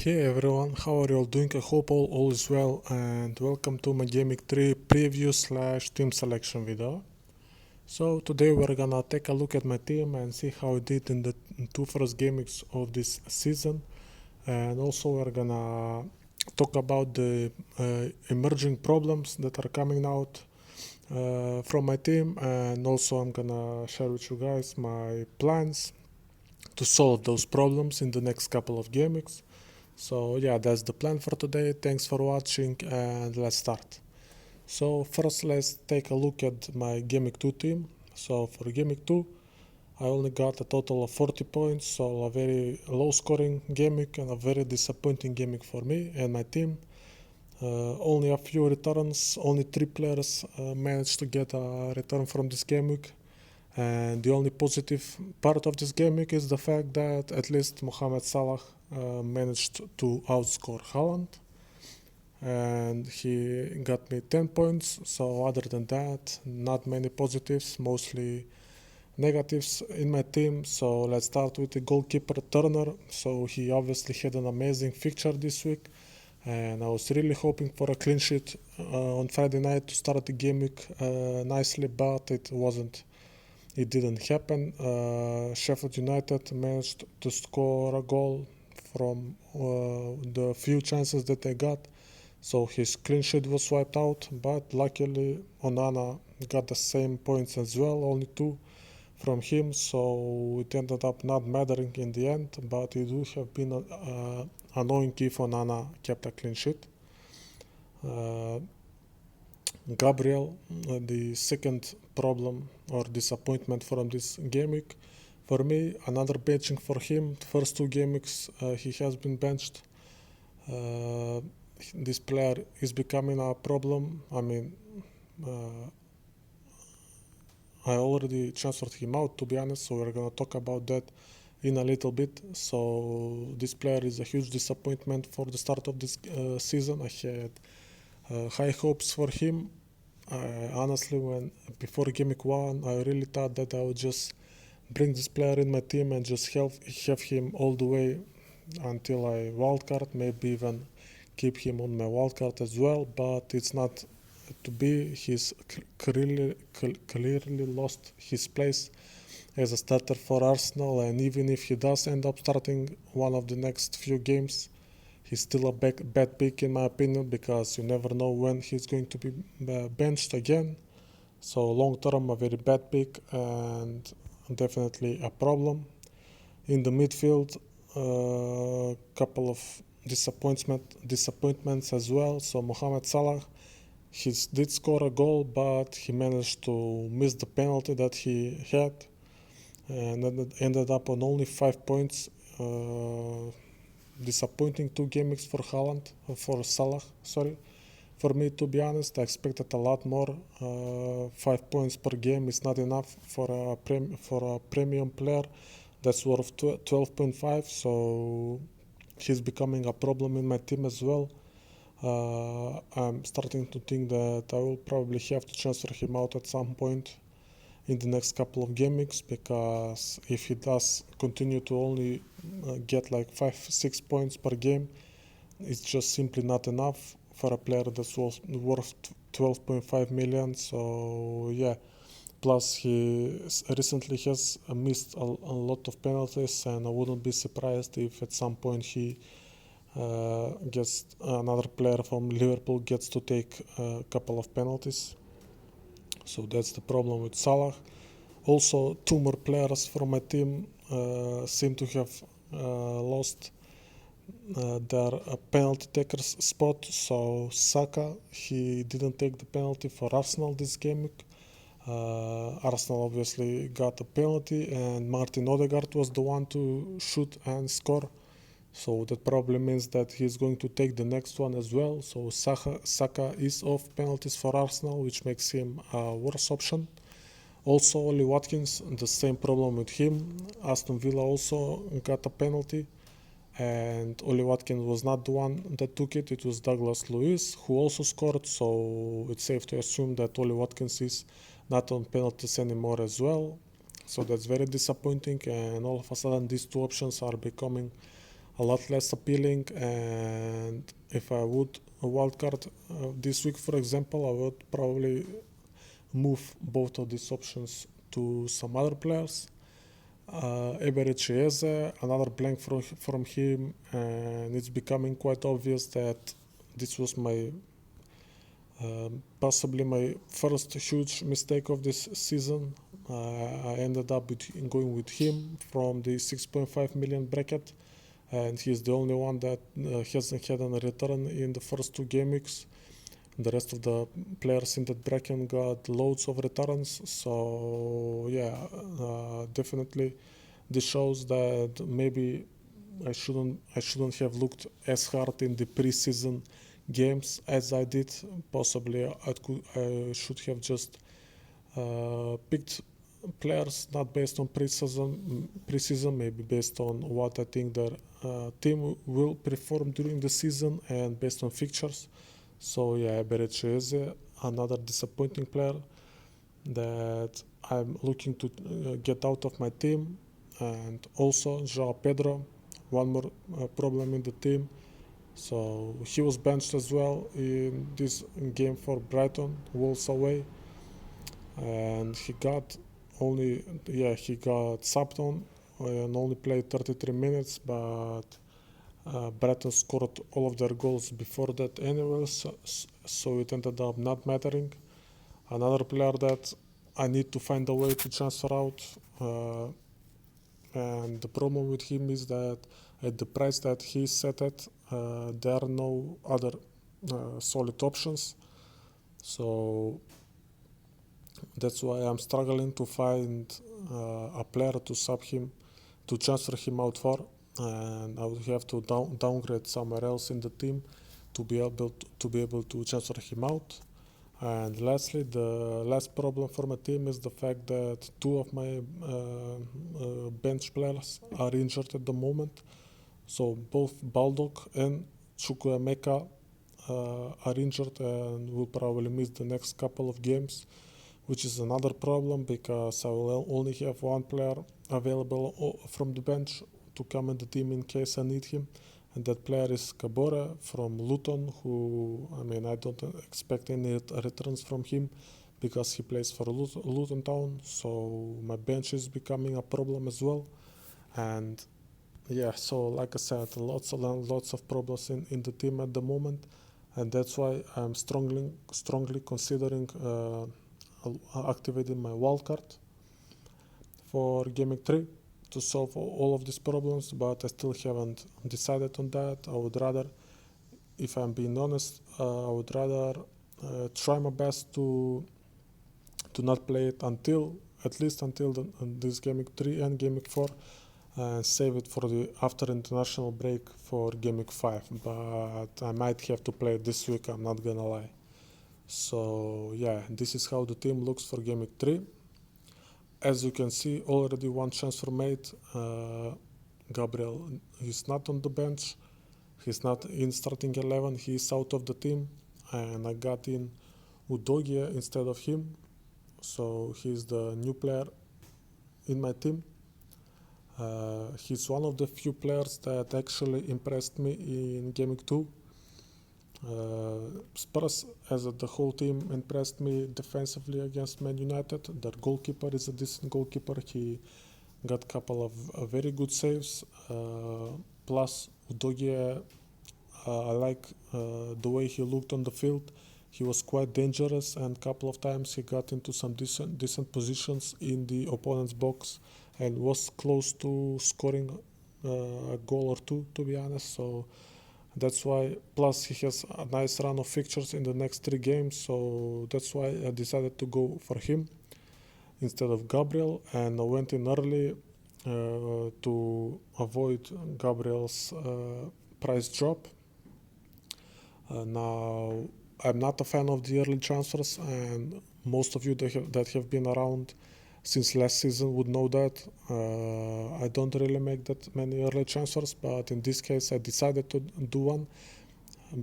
Hey everyone, how are you all doing? I hope all is well and welcome to my GW3 preview slash team selection video. So today we're gonna take a look at my team and see how it did in the two first games of this season, and also we're gonna talk about the emerging problems that are coming out from my team, and also I'm gonna share with you guys my plans to solve those problems in the next couple of games. So yeah, that's the plan for today. Thanks for watching and let's start. So first let's take a look at my Gamic 2 team. So for Gamic 2 I only got a total of 40 points, so a very low scoring Gamic and a very disappointing Gamic for me and my team. Only a few returns, only 3 players managed to get a return from this Gamic. And the only positive part of this gimmick is the fact that at least Mohamed Salah managed to outscore Haaland, and he got me 10 points. So other than that, not many positives, mostly negatives in my team. So let's start with the goalkeeper Turner. So he obviously had an amazing fixture this week, and I was really hoping for a clean sheet on Friday night to start the gimmick nicely, but it didn't happen. Sheffield United managed to score a goal from the few chances that they got, so his clean sheet was wiped out, but luckily Onana got the same points as well, only 2 from him, so it ended up not mattering in the end, but it would have been annoying if Onana kept a clean sheet. Gabriel, the second problem or disappointment from this game week. For me, another benching for him. First 2 game weeks he has been benched. This player is becoming a problem. I mean, I already transferred him out, to be honest, so we're gonna talk about that in a little bit. So this player is a huge disappointment for the start of this season. I had high hopes for him. Honestly, when before Game Week 1, I really thought that I would just bring this player in my team and just have him all the way until I wildcard, maybe even keep him on my wildcard as well, but it's not to be. He's clearly lost his place as a starter for Arsenal, and even if he does end up starting one of the next few games, he's still a bad pick in my opinion, because you never know when he's going to be benched again. So long term, a very bad pick and definitely a problem. In the midfield, a couple of disappointments as well. So Mohamed Salah, he did score a goal, but he managed to miss the penalty that he had, and ended up on only 5 points. Disappointing 2 games for for Salah, sorry. For me, to be honest, I expected a lot more. 5 points per game is not enough for a premium player that's worth 12.5, so he's becoming a problem in my team as well. I'm starting to think that I will probably have to transfer him out at some point in the next couple of game weeks, because if he does continue to only get like 5-6 points per game, it's just simply not enough for a player that's worth 12.5 million. So yeah, plus he recently has missed a lot of penalties, and I wouldn't be surprised if at some point he gets another player from Liverpool gets to take a couple of penalties. So that's the problem with Salah. Also, 2 more players from my team seem to have lost their penalty taker's spot. So Saka, he didn't take the penalty for Arsenal this game. Arsenal obviously got a penalty, and Martin Odegaard was the one to shoot and score. So that probably means that he's going to take the next one as well. So Saka is off penalties for Arsenal, which makes him a worse option. Also, Oli Watkins, the same problem with him. Aston Villa also got a penalty, and Oli Watkins was not the one that took it. It was Douglas Luiz, who also scored, so it's safe to assume that Oli Watkins is not on penalties anymore as well. So that's very disappointing, and all of a sudden these 2 options are becoming a lot less appealing. And if I would a wildcard this week, for example, I would probably move both of these options to some other players. Average Chiesa, another blank from him, and it's becoming quite obvious that this was my possibly my first huge mistake of this season. I ended up going with him from the 6.5 million bracket, and he's the only one that hasn't had a return in the first two game weeks. The rest of the players in that bracket got loads of returns, so yeah, definitely this shows that maybe I shouldn't have looked as hard in the preseason games as I did. Possibly I should have just picked players not based on preseason, maybe based on what I think their team will perform during the season and based on fixtures. So yeah, Beretche is another disappointing player that I'm looking to get out of my team, and also Joao Pedro, one more problem in the team. So he was benched as well in this game for Brighton, Wolves away, and he got subbed on and only played 33 minutes, but Brighton scored all of their goals before that anyway, so it ended up not mattering. Another player that I need to find a way to transfer out, and the problem with him is that at the price that he set it, there are no other solid options. So that's why I'm struggling to find a player to sub him, to transfer him out for, and I would have to downgrade somewhere else in the team to be able to transfer him out. And lastly, the last problem for my team is the fact that two of my bench players are injured at the moment. So both Baldock and Chukwuemeka are injured and will probably miss the next couple of games, which is another problem because I will only have one player available from the bench to come in the team in case I need him, and that player is Kabore from Luton, who, I don't expect any returns from him because he plays for Luton Town, so my bench is becoming a problem as well. And yeah, so like I said, lots of problems in the team at the moment, and that's why I'm strongly considering activating my wildcard for Gaming 3 to solve all of these problems, but I still haven't decided on that. I would rather, if I'm being honest, I would rather try my best to not play it at least until this Gaming 3 and Gaming 4, and save it for the after international break for Gaming 5, but I might have to play it this week, I'm not gonna lie. So yeah, this is how the team looks for Gaming 3. As you can see, already one transfer made. Gabriel is not on the bench. He's not in starting 11. He's out of the team, and I got in Udogie instead of him. So he's the new player in my team. He's one of the few players that actually impressed me in Gaming 2. Spurs as the whole team impressed me defensively against Man United. Their goalkeeper is a decent goalkeeper. He got a couple of very good saves. Plus, Udogie, I like the way he looked on the field. He was quite dangerous, and a couple of times he got into some decent positions in the opponent's box and was close to scoring a goal or two, to be honest. So that's why, plus he has a nice run of fixtures in the next 3 games, so that's why I decided to go for him instead of Gabriel, and I went in early to avoid Gabriel's price drop. Now, I'm not a fan of the early transfers, and most of you that have been around since last season would know that. I don't really make that many early transfers, but in this case I decided to do one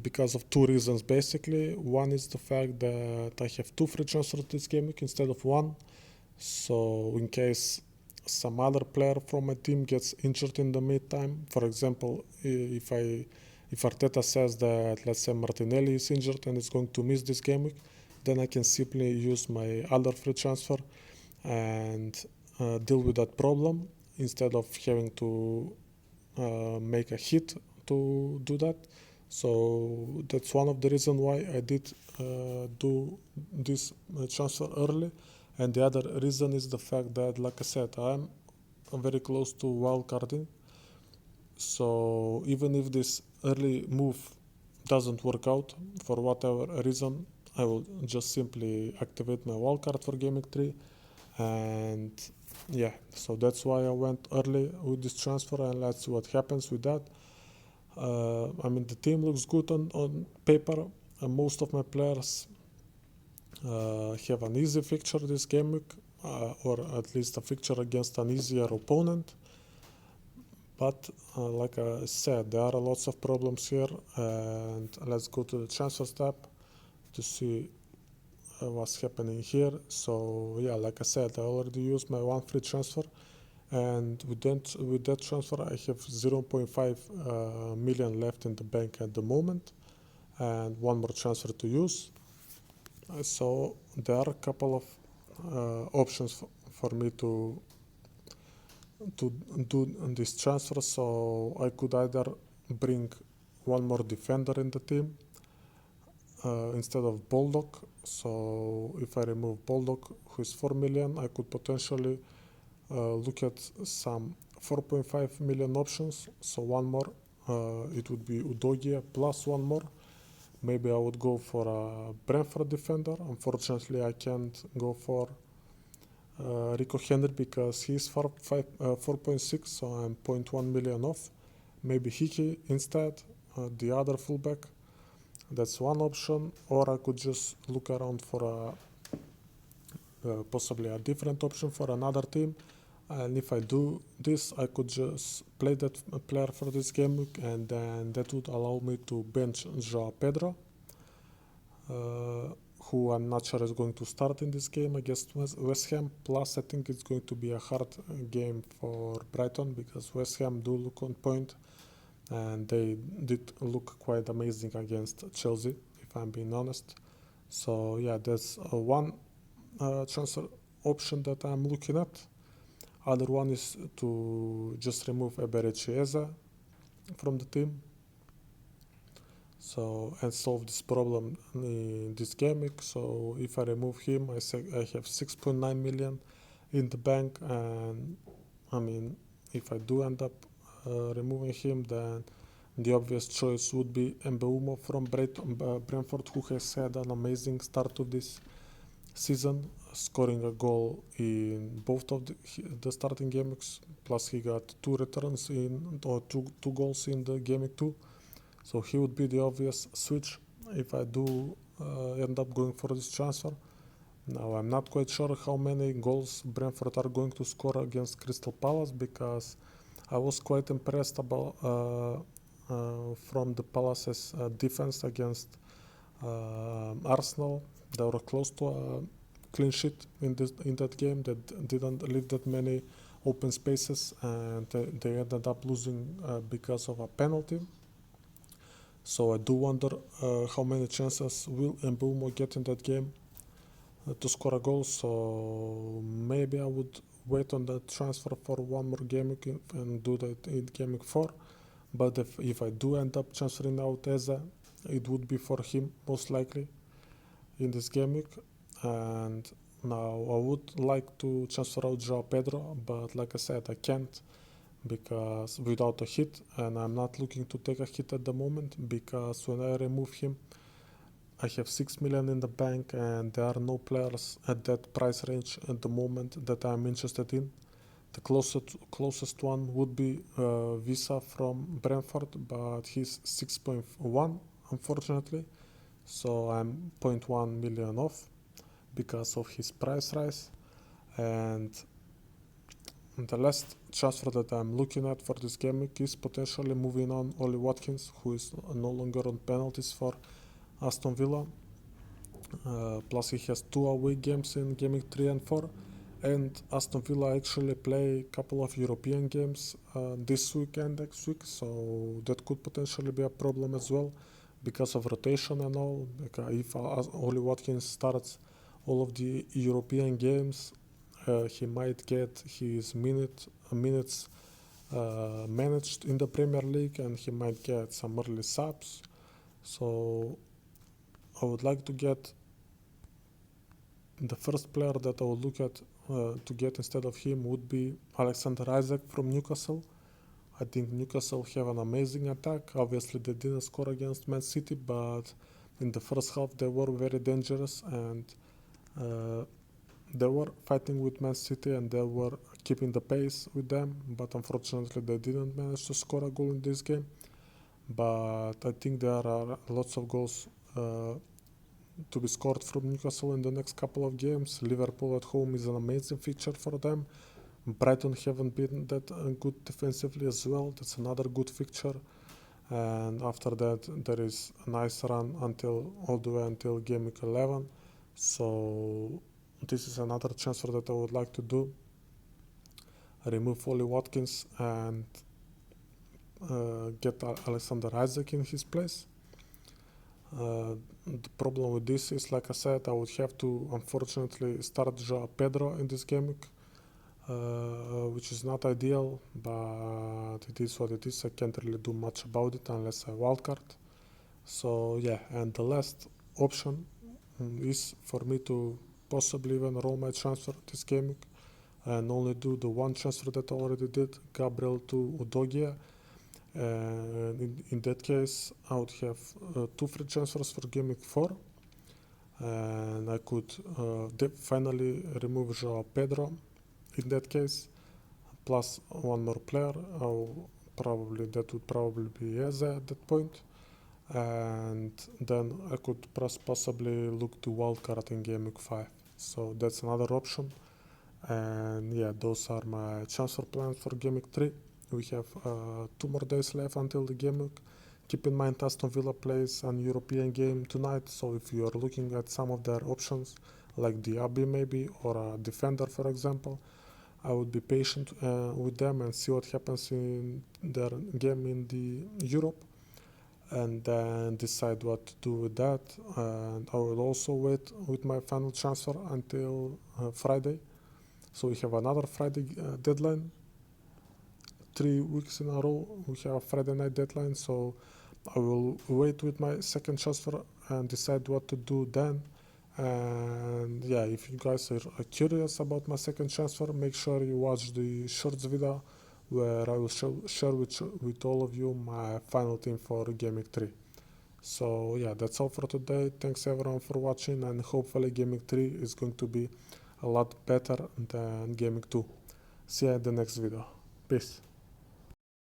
because of 2 reasons basically. One is the fact that I have 2 free transfers this game week instead of 1, so in case some other player from my team gets injured in the meantime. For example, if Arteta says that, let's say, Martinelli is injured and is going to miss this game week, then I can simply use my other free transfer and deal with that problem instead of having to make a hit to do that. So that's one of the reasons why I did do this transfer early. And the other reason is the fact that, like I said, I'm very close to wildcarding. So even if this early move doesn't work out for whatever reason, I will just simply activate my wildcard for Game Week 3. And yeah, so that's why I went early with this transfer, and let's see what happens with that. I mean, the team looks good on paper. Most of my players have an easy fixture this game week, or at least a fixture against an easier opponent. But like I said, there are lots of problems here, and let's go to the transfer tab to see what's happening here. So yeah, like I said, I already used my one free transfer, and with that transfer I have 0.5 million left in the bank at the moment, and one more transfer to use. So there are a couple of options for me to do this transfer. So I could either bring one more defender in the team instead of Bulldog. So if I remove Bulldog, who is 4 million, I could potentially look at some 4.5 million options. So one more, it would be Udogie plus one more. Maybe I would go for a Brentford defender. Unfortunately, I can't go for Rico Henry because he's 4.6, so I'm 0.1 million off. Maybe Hickey instead, the other fullback. That's one option. Or I could just look around for possibly a different option for another team. And if I do this, I could just play that player for this game week, and then that would allow me to bench Joao Pedro, who I'm not sure is going to start in this game against West Ham. Plus, I think it's going to be a hard game for Brighton because West Ham do look on point, and they did look quite amazing against Chelsea, if I'm being honest. So yeah, that's one transfer option that I'm looking at. Other one is to just remove Eberechi Chiesa from the team, so and solve this problem in this game week. So if I remove him, I have 6.9 million in the bank, and I mean, if I do end up removing him, then the obvious choice would be Mbeumo from Brentford, who has had an amazing start to this season, scoring a goal in both of the starting games. Plus, he got two returns or two goals in the game 2. So he would be the obvious switch if I do end up going for this transfer. Now, I'm not quite sure how many goals Brentford are going to score against Crystal Palace, because I was quite impressed about from the Palace's defense against Arsenal. They were close to a clean sheet in that game. They didn't leave that many open spaces, and they ended up losing because of a penalty. So I do wonder how many chances will Mbeumo get in that game to score a goal. So maybe I would wait on that transfer for one more game and do that in game 4. But if I do end up transferring out Eze, it would be for him most likely in this game week. And now I would like to transfer out Joao Pedro, but like I said, I can't, because without a hit, and I'm not looking to take a hit at the moment, because when I remove him, I have 6 million in the bank, and there are no players at that price range at the moment that I'm interested in. The closest one would be Visa from Brentford, but he's 6.1 unfortunately, so I'm 0.1 million off because of his price rise. And the last transfer that I'm looking at for this game week is potentially moving on Ollie Watkins, who is no longer on penalties for Aston Villa. Plus he has 2 away games in game week 3 and 4, And Aston Villa actually play a couple of European games this week and next week, so that could potentially be a problem as well because of rotation and all. Like, if Oli Watkins starts all of the European games, he might get his minutes managed in the Premier League, and he might get some early subs. So I would like to get the first player that I would look at to get instead of him would be Alexander Isak from Newcastle. I think Newcastle have an amazing attack. Obviously, they didn't score against Man City, but in the first half they were very dangerous, and they were fighting with Man City and they were keeping the pace with them. But unfortunately, they didn't manage to score a goal in this game. But I think there are lots of goals to be scored from Newcastle in the next couple of games. Liverpool at home is an amazing fixture for them. Brighton haven't been that good defensively as well. That's another good fixture. And after that, there is a nice run until all the way until game week 11. So this is another transfer that I would like to do. Remove Oli Watkins and get Alexander Isak in his place. The problem with this is, like I said, I would have to unfortunately start Joao Pedro in this game week, which is not ideal, but it is what it is. I can't really do much about it unless I wildcard. So yeah, and the last option is for me to possibly even roll my transfer this game week and only do the one transfer that I already did, Gabriel to Udogia. And in that case, I would have 2 free transfers for game week 4, and I could finally remove Joao Pedro in that case, plus one more player. That would probably be Eze at that point, and then I could possibly look to wildcard in game week 5. So that's another option. And yeah, those are my transfer plans for game week 3. We have 2 more days left until the game week. Keep in mind Aston Villa plays an European game tonight, so if you are looking at some of their options, like Diaby maybe, or a defender for example, I would be patient with them and see what happens in their game in the Europe, and then decide what to do with that. And I will also wait with my final transfer until Friday. So we have another Friday deadline. 3 weeks in a row we have a Friday night deadline, so I will wait with my second transfer and decide what to do then. And yeah, if you guys are curious about my second transfer, make sure you watch the shorts video where I will share with all of you my final team for Game Week 3. So yeah, that's all for today. Thanks everyone for watching, and hopefully Game Week 3 is going to be a lot better than Game Week 2. See you in the next video. Peace.